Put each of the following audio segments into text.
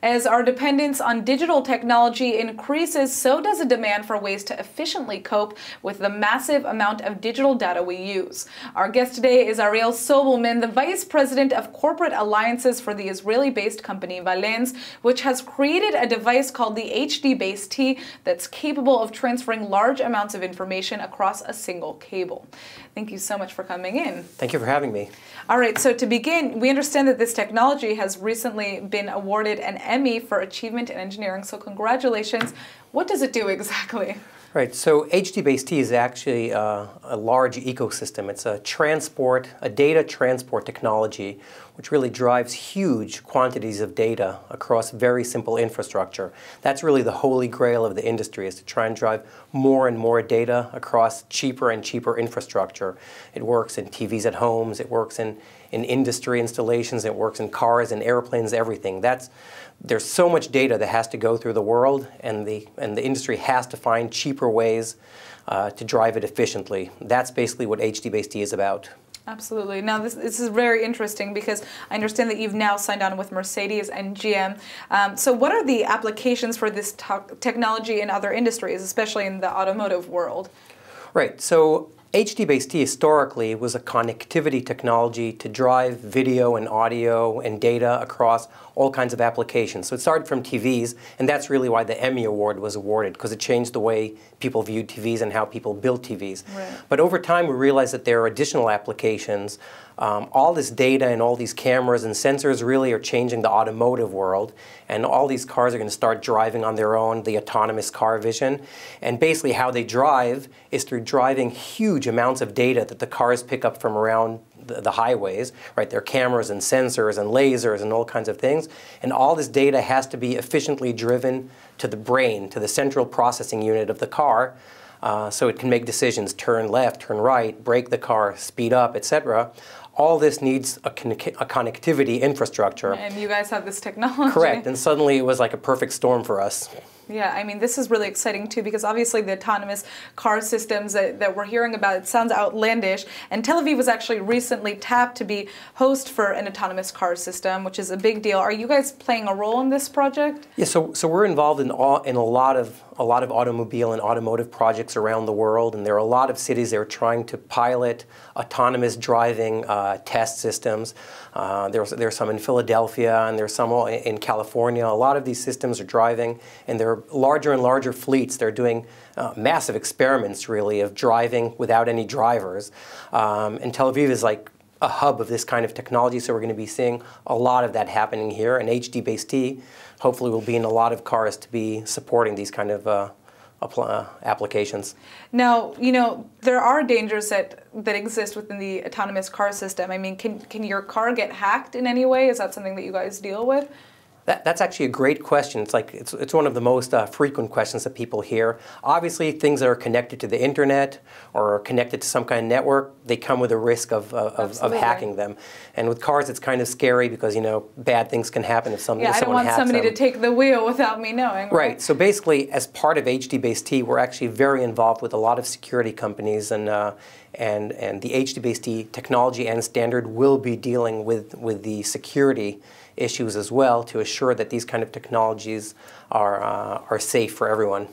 As our dependence on digital technology increases, so does a demand for ways to efficiently cope with the massive amount of digital data we use. Our guest today is Ariel Sobelman, the Vice President of Corporate Alliances for the Israeli-based company Valens, which has created a device called the HD-Base-T that's capable of transferring large amounts of information across a single cable. Thank you so much for coming in. Thank you for having me. All right, so to begin, we understand that this technology has recently been awarded an Emmy for achievement in engineering, so congratulations. What does it do exactly? Right, so HD-Base-T is actually a large ecosystem. It's a data transport technology which really drives huge quantities of data across very simple infrastructure. That's really the holy grail of the industry, is to try and drive more and more data across cheaper and cheaper infrastructure. It works in TVs at homes, it works in industry installations, it works in cars and airplanes, everything. There's so much data that has to go through the world, and the industry has to find cheaper ways to drive it efficiently. That's basically what HD-Base-T is about. Absolutely. Now, this is very interesting because I understand that you've now signed on with Mercedes and GM. So what are the applications for this technology in other industries, especially in the automotive world? Right. So HD-Base-T historically was a connectivity technology to drive video and audio and data across all kinds of applications. So it started from TVs, and that's really why the Emmy Award was awarded, because it changed the way people viewed TVs and how people built TVs. Right. But over time we realized that there are additional applications. All this data and all these cameras and sensors really are changing the automotive world, and all these cars are going to start driving on their own, the autonomous car vision. And basically how they drive is through driving huge amounts of data that the cars pick up from around the highways, right? There are cameras and sensors and lasers and all kinds of things. And all this data has to be efficiently driven to the brain, to the central processing unit of the car, so it can make decisions, turn left, turn right, brake the car, speed up, etc. All this needs a connectivity infrastructure. And you guys have this technology. Correct, and suddenly it was like a perfect storm for us. Yeah, I mean, this is really exciting too, because obviously the autonomous car systems that we're hearing about, it sounds outlandish. And Tel Aviv was actually recently tapped to be host for an autonomous car system, which is a big deal. Are you guys playing a role in this project? Yeah, so we're involved in a lot of automobile and automotive projects around the world, and there are a lot of cities that are trying to pilot autonomous driving test systems. There's some in Philadelphia, and there's some in California. A lot of these systems are driving, and they're larger and larger fleets. They're doing massive experiments, really, of driving without any drivers. And Tel Aviv is like a hub of this kind of technology, so we're going to be seeing a lot of that happening here. And HD-Base-T hopefully will be in a lot of cars to be supporting these kind of applications. Now, you know, there are dangers that exist within the autonomous car system. I mean, can your car get hacked in any way? Is that something that you guys deal with? That's actually a great question. It's one of the most frequent questions that people hear. Obviously, things that are connected to the internet or are connected to some kind of network, they come with a risk of hacking them. And with cars, it's kind of scary because, you know, bad things can happen if someone hacks them. Yeah, I don't want somebody to take the wheel without me knowing. Right. So basically, as part of HD-Base-T, we're actually very involved with a lot of security companies, and the HD-Base-T technology and standard will be dealing with the security issues as well, to assure that these kind of technologies are safe for everyone.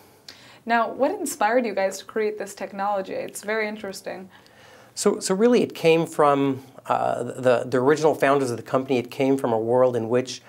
Now, what inspired you guys to create this technology? It's very interesting. So really it came from the original founders of the company. It came from a world in which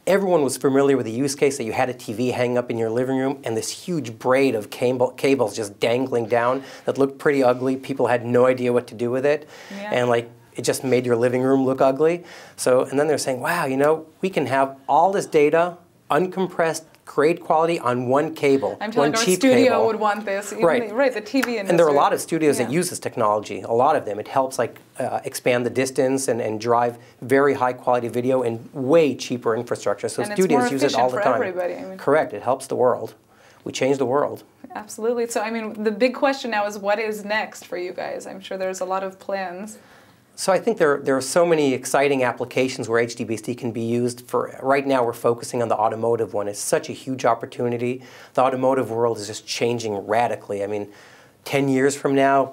everyone was familiar with the use case that you had a TV hanging up in your living room and this huge braid of cables just dangling down that looked pretty ugly. People had no idea what to do with it. Yeah. And it just made your living room look ugly. And then they're saying, wow, you know, we can have all this data, uncompressed, great quality on one cable, I'm telling one our cheap studio cable. would want this. Right. Right, the TV industry. And there are a lot of studios that use this technology, a lot of them. It helps expand the distance and drive very high quality video in way cheaper infrastructure. So studios use it all the time. And it's more efficient for everybody. I mean. Correct, it helps the world. We change the world. Absolutely. So I mean, the big question now is, what is next for you guys? I'm sure there's a lot of plans. So I think there are so many exciting applications where HD-Base-T can be used. Right now we're focusing on the automotive one. It's such a huge opportunity. The automotive world is just changing radically. I mean, 10 years from now,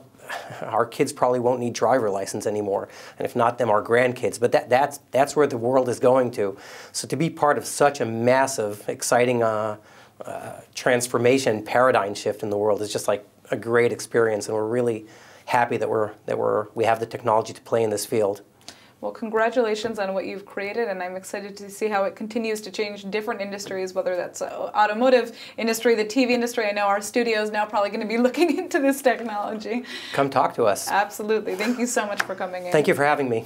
our kids probably won't need driver license anymore, and if not them, our grandkids. But that's where the world is going to. So to be part of such a massive, exciting transformation, paradigm shift in the world is just like a great experience, and we're really happy that we have the technology to play in this field. Well, congratulations on what you've created, and I'm excited to see how it continues to change different industries, whether that's automotive industry, the TV industry. I know our studio is now probably going to be looking into this technology. Come talk to us. Absolutely. Thank you so much for coming in. Thank you for having me.